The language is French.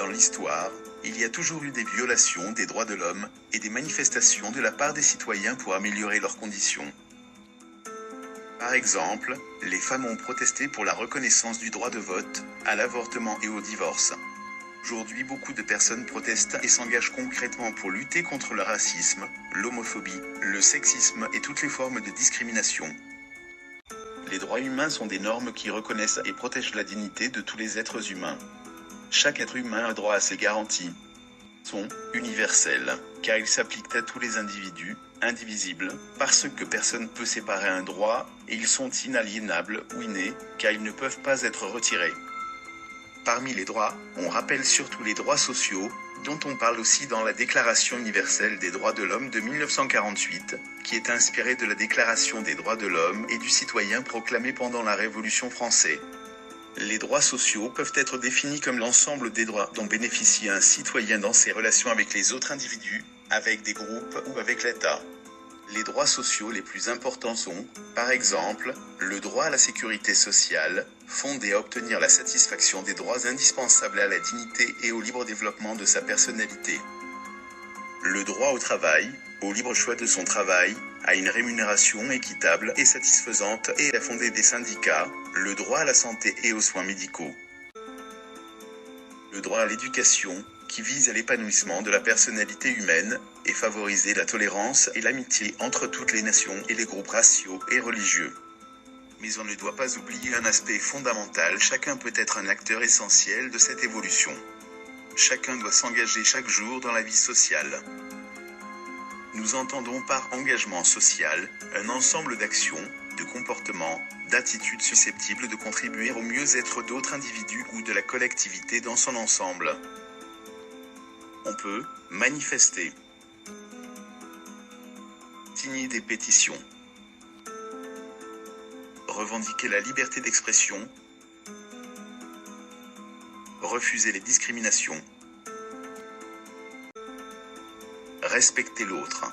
Dans l'histoire, il y a toujours eu des violations des droits de l'homme et des manifestations de la part des citoyens pour améliorer leurs conditions. Par exemple, les femmes ont protesté pour la reconnaissance du droit de vote, à l'avortement et au divorce. Aujourd'hui, beaucoup de personnes protestent et s'engagent concrètement pour lutter contre le racisme, l'homophobie, le sexisme et toutes les formes de discrimination. Les droits humains sont des normes qui reconnaissent et protègent la dignité de tous les êtres humains. Chaque être humain a droit à ces garanties. Ils sont universels, car ils s'appliquent à tous les individus, indivisibles, parce que personne ne peut séparer un droit, et ils sont inaliénables ou innés, car ils ne peuvent pas être retirés. Parmi les droits, on rappelle surtout les droits sociaux, dont on parle aussi dans la Déclaration universelle des droits de l'homme de 1948, qui est inspirée de la Déclaration des droits de l'homme et du citoyen proclamée pendant la Révolution française. Les droits sociaux peuvent être définis comme l'ensemble des droits dont bénéficie un citoyen dans ses relations avec les autres individus, avec des groupes ou avec l'État. Les droits sociaux les plus importants sont, par exemple, le droit à la sécurité sociale, fondé à obtenir la satisfaction des droits indispensables à la dignité et au libre développement de sa personnalité. Le droit au travail, au libre choix de son travail, à une rémunération équitable et satisfaisante et à fonder des syndicats, le droit à la santé et aux soins médicaux. Le droit à l'éducation, qui vise à l'épanouissement de la personnalité humaine, et favoriser la tolérance et l'amitié entre toutes les nations et les groupes raciaux et religieux. Mais on ne doit pas oublier un aspect fondamental, chacun peut être un acteur essentiel de cette évolution. Chacun doit s'engager chaque jour dans la vie sociale. Nous entendons par engagement social un ensemble d'actions, de comportements, d'attitudes susceptibles de contribuer au mieux-être d'autres individus ou de la collectivité dans son ensemble. On peut manifester, signer des pétitions, revendiquer la liberté d'expression, refuser les discriminations, respecter l'autre.